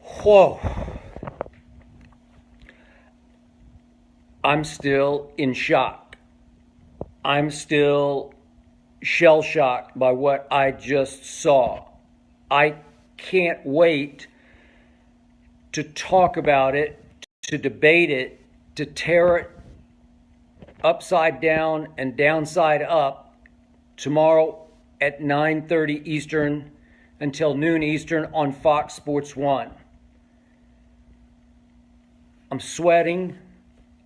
Whoa. I'm still in shock. I'm still shell shocked by what I just saw. I can't wait to talk about it, to debate it, to tear it upside down and downside up tomorrow at 9:30 Eastern until noon Eastern on Fox Sports 1. I'm sweating.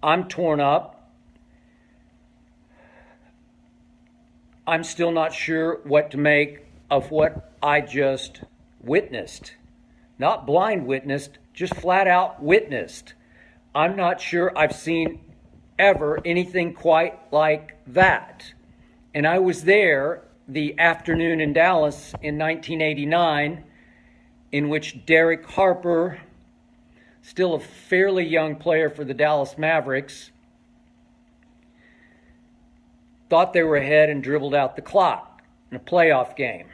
I'm torn up. I'm still not sure what to make of what I just witnessed. Not blind witnessed, just flat out witnessed. I'm not sure I've seen ever anything quite like that. And I was there the afternoon in Dallas in 1989, in which Derek Harper, still a fairly young player for the Dallas Mavericks, thought they were ahead and dribbled out the clock in a playoff game.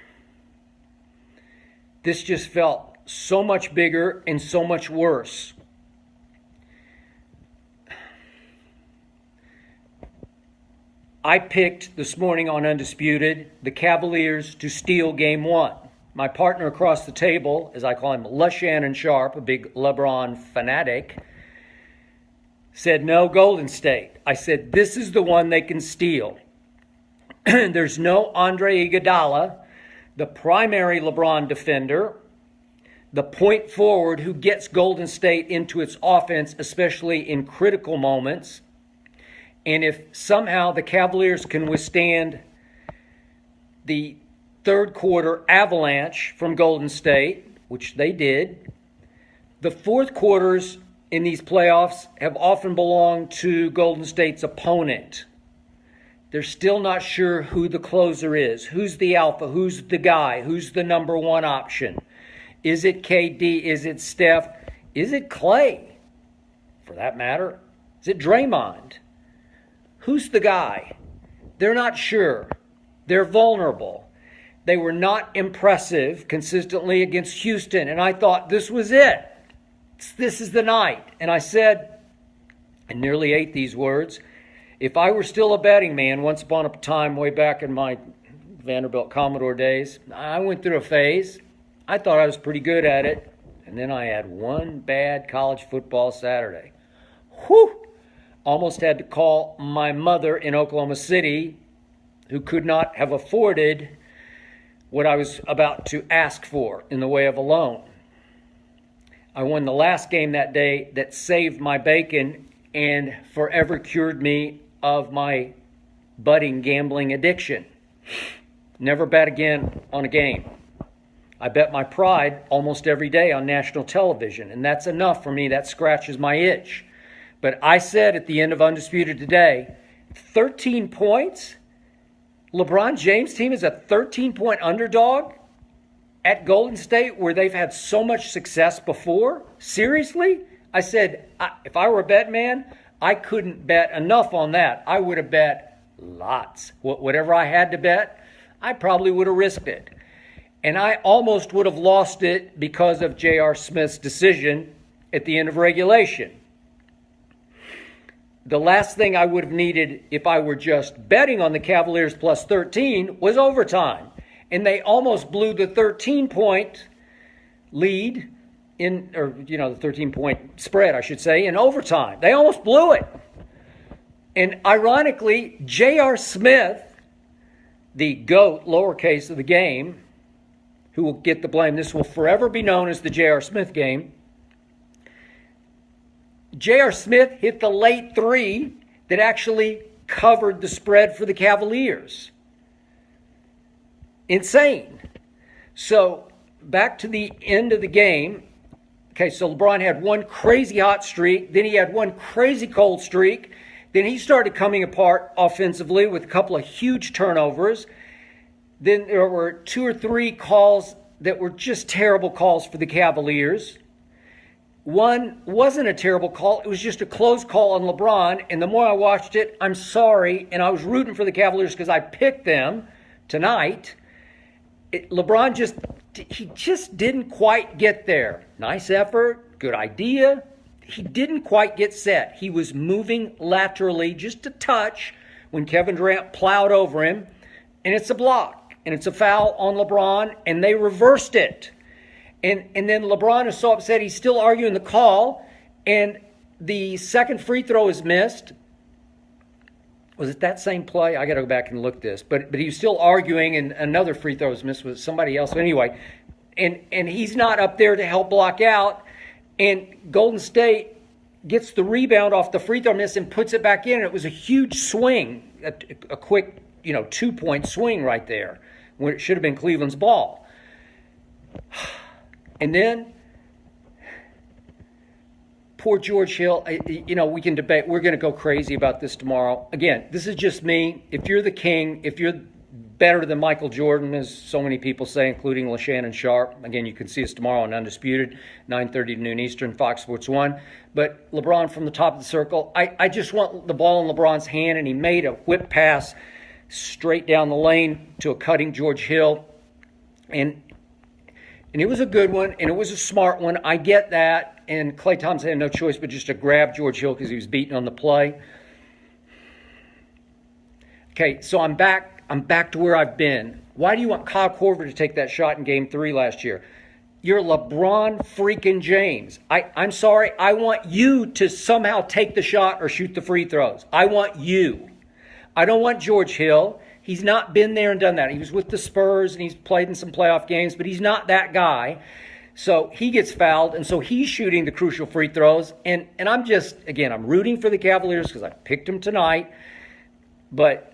This just felt so much bigger and so much worse. I picked this morning on Undisputed the Cavaliers to steal Game 1. My partner across the table, as I call him, Shannon Sharp, a big LeBron fanatic, said no, Golden State. I said this is the one they can steal. There's no Andre Iguodala, the primary LeBron defender, the point forward who gets Golden State into its offense, especially in critical moments. And if somehow the Cavaliers can withstand the third quarter avalanche from Golden State, which they did, the fourth quarters in these playoffs have often belonged to Golden State's opponent. They're still not sure who the closer is, who's the alpha, who's the guy, who's the number one option. Is it KD? Is it Steph? Is it Clay, for that matter? Is it Draymond? Who's the guy? They're not sure. They're vulnerable. They were not impressive consistently against Houston, and I thought this was it. This is the night. And I said, and nearly ate these words, if I were still a betting man once upon a time way back in my Vanderbilt Commodore days, I went through a phase. I thought I was pretty good at it. And then I had one bad college football Saturday. Whew! Almost had to call my mother in Oklahoma City, who could not have afforded what I was about to ask for in the way of a loan. I won the last game that day that saved my bacon and forever cured me of my budding gambling addiction. Never bet again on a game. I bet my pride almost every day on national television, and that's enough for me. That scratches my itch. But I said at the end of Undisputed today, 13 points? LeBron James' team is a 13-point underdog at Golden State where they've had so much success before? Seriously? I said, if I were a bet man, I couldn't bet enough on that. I would have bet lots. Whatever I had to bet, I probably would have risked it. And I almost would have lost it because of J.R. Smith's decision at the end of regulation. The last thing I would have needed if I were just betting on the Cavaliers plus 13 was overtime. And they almost blew the 13-point lead the 13-point spread, I should say, in overtime. They almost blew it. And ironically, J.R. Smith, the GOAT, lowercase, of the game, who will get the blame, this will forever be known as the J.R. Smith game, J.R. Smith hit the late three that actually covered the spread for the Cavaliers. Insane. So back to the end of the game. Okay, so LeBron had one crazy hot streak. Then he had one crazy cold streak. Then he started coming apart offensively with a couple of huge turnovers. Then there were two or three calls that were just terrible calls for the Cavaliers. One wasn't a terrible call. It was just a close call on LeBron. And the more I watched it, I'm sorry. And I was rooting for the Cavaliers because I picked them tonight. LeBron just he just didn't quite get there. Nice effort, good idea. He didn't quite get set. He was moving laterally just a touch when Kevin Durant plowed over him, and it's a block, and it's a foul on LeBron, and they reversed it. And then LeBron is so upset, he's still arguing the call, and the second free throw is missed. Was it that same play? I got to go back and look this. But he was still arguing, and another free throw was missed with somebody else. But anyway, and he's not up there to help block out, and Golden State gets the rebound off the free throw miss and puts it back in. And it was a huge swing, a quick 2-point swing right there, when it should have been Cleveland's ball. And then, poor George Hill, we can debate. We're going to go crazy about this tomorrow. Again, this is just me. If you're the king, if you're better than Michael Jordan, as so many people say, including LeShannon Sharp. Again, you can see us tomorrow on Undisputed, 9:30 to noon Eastern, Fox Sports 1. But LeBron from the top of the circle, I just want the ball in LeBron's hand, and he made a whip pass straight down the lane to a cutting George Hill. And it was a good one, and it was a smart one. I get that. And Klay Thompson had no choice but just to grab George Hill because he was beaten on the play. Okay, so I'm back to where I've been. Why do you want Kyle Korver to take that shot in Game 3 last year? You're LeBron freaking James. I'm sorry. I want you to somehow take the shot or shoot the free throws. I want you. I don't want George Hill. He's not been there and done that. He was with the Spurs, and he's played in some playoff games, but he's not that guy. So he gets fouled, and so he's shooting the crucial free throws. And I'm just, again, I'm rooting for the Cavaliers because I picked them tonight. But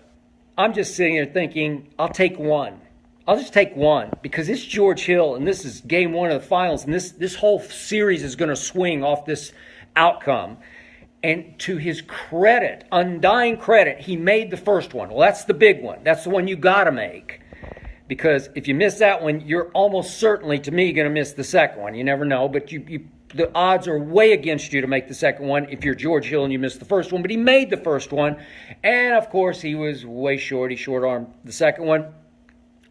I'm just sitting there thinking, I'll take one. I'll just take one because it's George Hill, and this is Game 1 of the finals, and this whole series is going to swing off this outcome. And to his credit, undying credit, he made the first one. Well, that's the big one. That's the one you got to make. Because if you miss that one, you're almost certainly, to me, going to miss the second one. You never know, but the odds are way against you to make the second one if you're George Hill and you miss the first one. But he made the first one, and of course, he was way short. He short-armed the second one,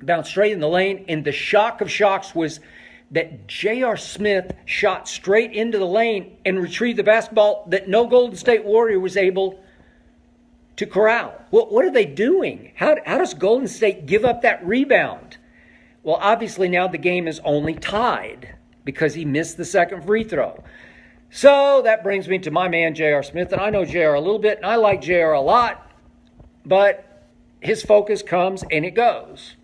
bounced straight in the lane, and the shock of shocks was that J.R. Smith shot straight into the lane and retrieved the basketball that no Golden State Warrior was able to corral. What are they doing? How does Golden State give up that rebound? Well, obviously now the game is only tied because he missed the second free throw. So that brings me to my man J.R. Smith, and I know J.R. a little bit, and I like J.R. a lot, but his focus comes and it goes.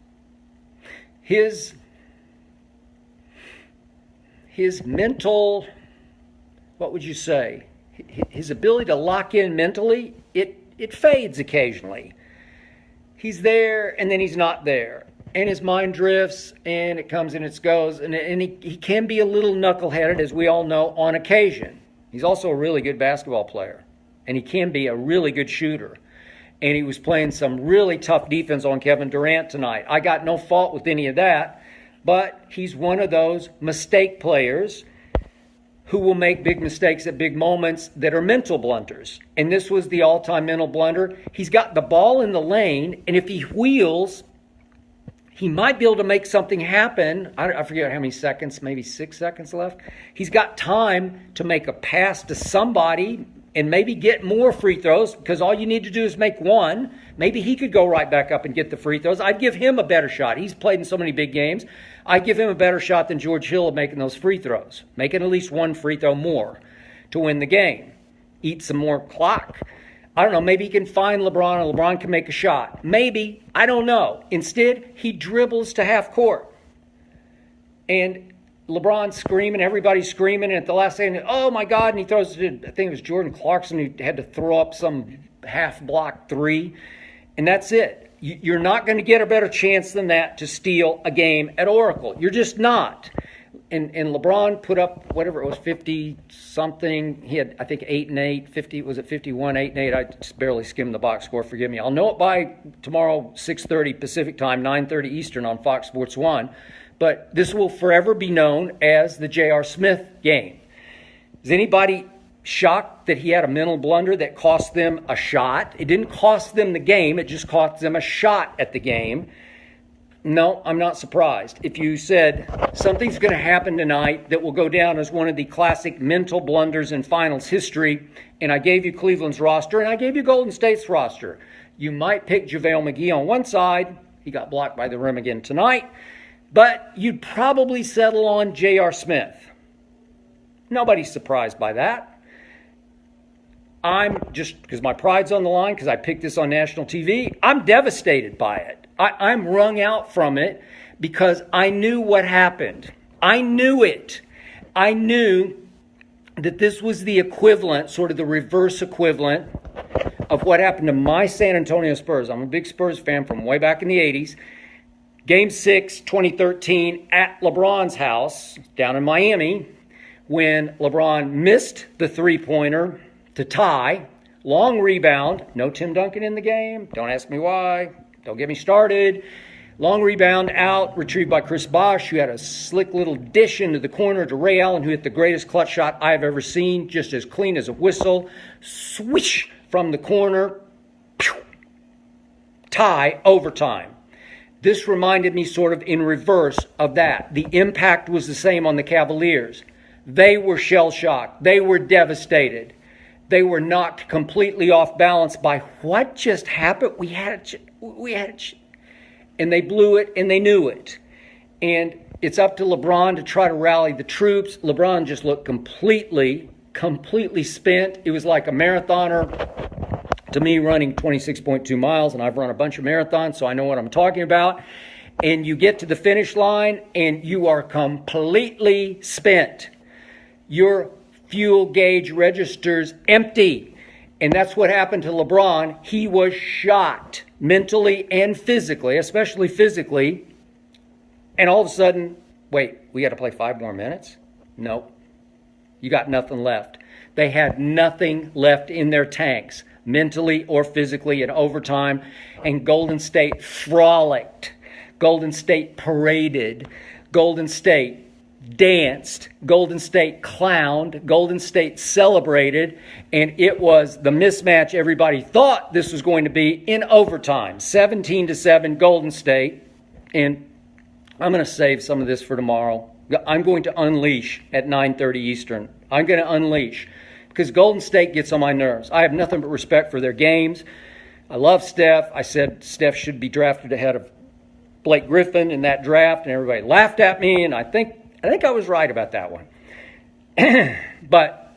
His mental, what would you say? His ability to lock in mentally, it fades occasionally. He's there, and then he's not there. And his mind drifts, and it comes and it goes. And he can be a little knuckleheaded, as we all know, on occasion. He's also a really good basketball player. And he can be a really good shooter. And he was playing some really tough defense on Kevin Durant tonight. I got no fault with any of that. But he's one of those mistake players who will make big mistakes at big moments that are mental blunders. And this was the all-time mental blunder. He's got the ball in the lane, and if he wheels, he might be able to make something happen. I forget how many seconds, maybe 6 seconds left. He's got time to make a pass to somebody and maybe get more free throws because all you need to do is make one. Maybe he could go right back up and get the free throws. I'd give him a better shot. He's played in so many big games. I'd give him a better shot than George Hill of making those free throws. Making at least one free throw more to win the game. Eat some more clock. I don't know, maybe he can find LeBron and LeBron can make a shot. Maybe, I don't know. Instead, he dribbles to half court. And LeBron's screaming, everybody's screaming, and at the last second, oh my God, and he throws it, I think it was Jordan Clarkson who had to throw up some half-block three, and that's it. You're not going to get a better chance than that to steal a game at Oracle. You're just not. And LeBron put up, whatever it was, 50-something. He had, I think, 8 and 8, 50, was it 51, 8 and 8? I just barely skimmed the box score, forgive me. I'll know it by tomorrow, 6:30 Pacific time, 9:30 Eastern on Fox Sports 1. But this will forever be known as the J.R. Smith game. Is anybody shocked that he had a mental blunder that cost them a shot? It didn't cost them the game. It just cost them a shot at the game. No, I'm not surprised. If you said something's going to happen tonight that will go down as one of the classic mental blunders in finals history, and I gave you Cleveland's roster and I gave you Golden State's roster, you might pick JaVale McGee on one side. He got blocked by the rim again tonight. But you'd probably settle on J.R. Smith. Nobody's surprised by that. I'm just, because my pride's on the line, because I picked this on national TV, I'm devastated by it. I'm wrung out from it because I knew what happened. I knew it. I knew that this was the equivalent, sort of the reverse equivalent of what happened to my San Antonio Spurs. I'm a big Spurs fan from way back in the 80s. Game 6, 2013, at LeBron's house down in Miami, when LeBron missed the three-pointer to tie, long rebound, no Tim Duncan in the game, don't ask me why, don't get me started. Long rebound out, retrieved by Chris Bosh, who had a slick little dish into the corner to Ray Allen, who hit the greatest clutch shot I've ever seen, just as clean as a whistle. Swish from the corner. Pew. Tie, overtime. This reminded me sort of in reverse of that. The impact was the same on the Cavaliers. They were shell-shocked. They were devastated. They were knocked completely off balance by what just happened. We had it, and they blew it, and they knew it. And it's up to LeBron to try to rally the troops. LeBron just looked completely spent. It was like a marathoner to me running 26.2 miles, and I've run a bunch of marathons, so I know what I'm talking about. And you get to the finish line, and you are completely spent. Your fuel gauge registers empty. And that's what happened to LeBron. He was shot mentally and physically, especially physically. And all of a sudden, wait, we got to play 5 more minutes? Nope. You got nothing left. They had nothing left in their tanks, mentally or physically, in overtime. And Golden State frolicked. Golden State paraded. Golden State danced. Golden State clowned. Golden State celebrated. And it was the mismatch everybody thought this was going to be in overtime. 17-7 Golden State. And I'm going to save some of this for tomorrow. I'm going to unleash at 9:30 Eastern. I'm going to unleash because Golden State gets on my nerves. I have nothing but respect for their games. I love Steph. I said Steph should be drafted ahead of Blake Griffin in that draft, and everybody laughed at me, and I think I was right about that one. But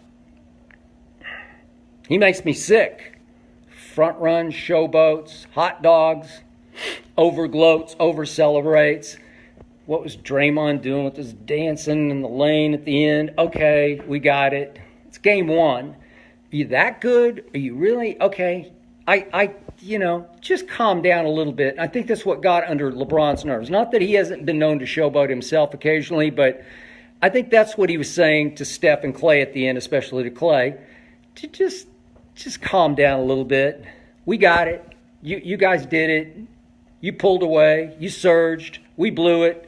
he makes me sick. Front runs, showboats, hot dogs, overgloats, over-celebrates. What was Draymond doing with his dancing in the lane at the end? Okay, we got it. It's game 1. Are you that good? Are you really? Okay. I just calm down a little bit. I think that's what got under LeBron's nerves. Not that he hasn't been known to showboat himself occasionally, but I think that's what he was saying to Steph and Clay at the end, especially to Clay. To just calm down a little bit. We got it. You guys did it. You pulled away. You surged. We blew it.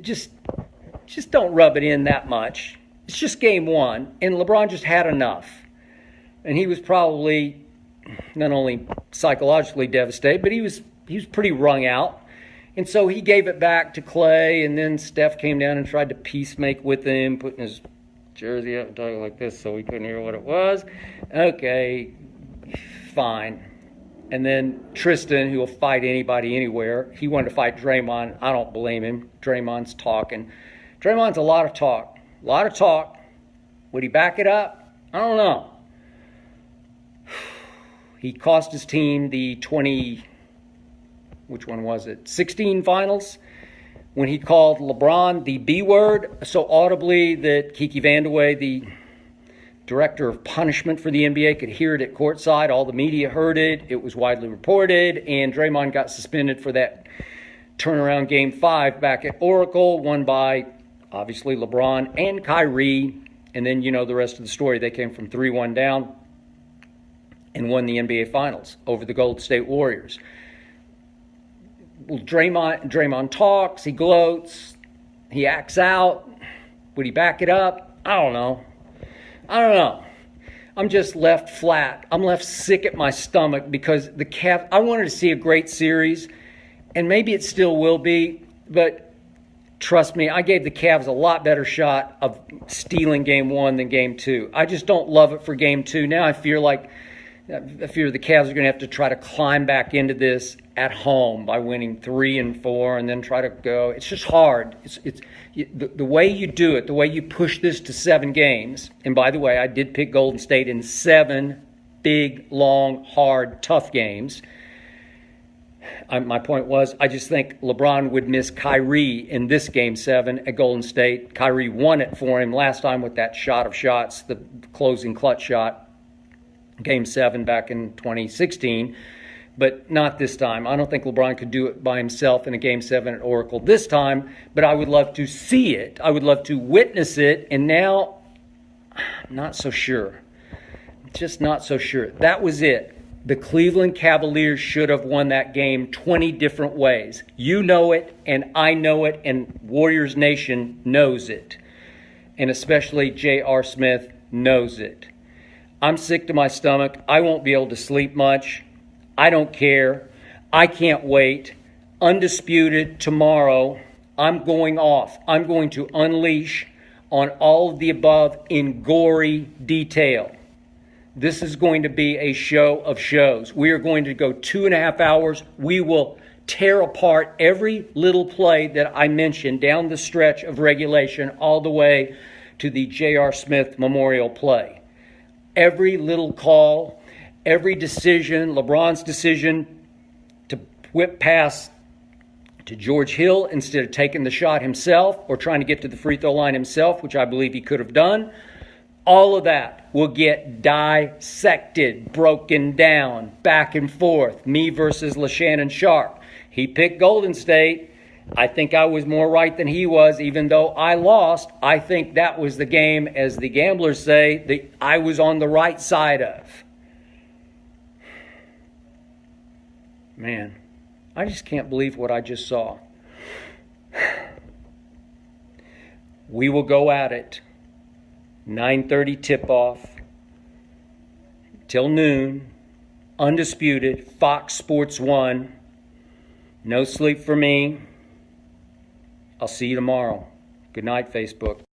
Just don't rub it in that much. It's just game 1, and LeBron just had enough. And he was probably not only psychologically devastated, but he was pretty wrung out. And so he gave it back to Clay, and then Steph came down and tried to peacemake with him, putting his jersey up and talking like this so we couldn't hear what it was. Okay, fine. And then Tristan, who will fight anybody anywhere, he wanted to fight Draymond. I don't blame him. Draymond's talking. Draymond's a lot of talk. A lot of talk. Would he back it up? I don't know. He cost his team the 16 finals, when he called LeBron the B word so audibly that Kiki Vandeweghe, the director of punishment for the NBA, could hear it at courtside. All the media heard it. It was widely reported, and Draymond got suspended for that turnaround game 5 back at Oracle, won by, obviously, LeBron and Kyrie. And then you know the rest of the story. They came from 3-1 down and won the NBA Finals over the Golden State Warriors. Well, Draymond talks, he gloats, he acts out. Would he back it up? I don't know. I'm just left flat. I'm left sick at my stomach because I wanted to see a great series, and maybe it still will be, but trust me, I gave the Cavs a lot better shot of stealing game one than game two. I just don't love it for game two. Now I fear the Cavs are going to have to try to climb back into this at home by winning 3 and 4 and then try to go. It's just hard. The way you do it, the way you push this to 7 games, and by the way, I did pick Golden State in 7 big, long, hard, tough games. My point was, I just think LeBron would miss Kyrie in this Game 7 at Golden State. Kyrie won it for him last time with that shot of shots, the closing clutch shot, Game 7 back in 2016, but not this time. I don't think LeBron could do it by himself in a Game 7 at Oracle this time, but I would love to see it. I would love to witness it, and now I'm not so sure. Just not so sure. That was it. The Cleveland Cavaliers should have won that game 20 different ways. You know it, and I know it, and Warriors Nation knows it. And especially J.R. Smith knows it. I'm sick to my stomach. I won't be able to sleep much. I don't care. I can't wait. Undisputed tomorrow. I'm going off. I'm going to unleash on all of the above in gory detail. This is going to be a show of shows. We are going to go 2.5 hours. We will tear apart every little play that I mentioned down the stretch of regulation all the way to the J.R. Smith Memorial play. Every little call, every decision, LeBron's decision to whip pass to George Hill instead of taking the shot himself or trying to get to the free throw line himself, which I believe he could have done. All of that will get dissected, broken down, back and forth. Me versus LeShannon Sharp. He picked Golden State. I think I was more right than he was, even though I lost. I think that was the game, as the gamblers say, that I was on the right side of. Man, I just can't believe what I just saw. We will go at it. 9:30 tip-off till noon. Undisputed. Fox Sports 1. No sleep for me. I'll see you tomorrow. Good night, Facebook.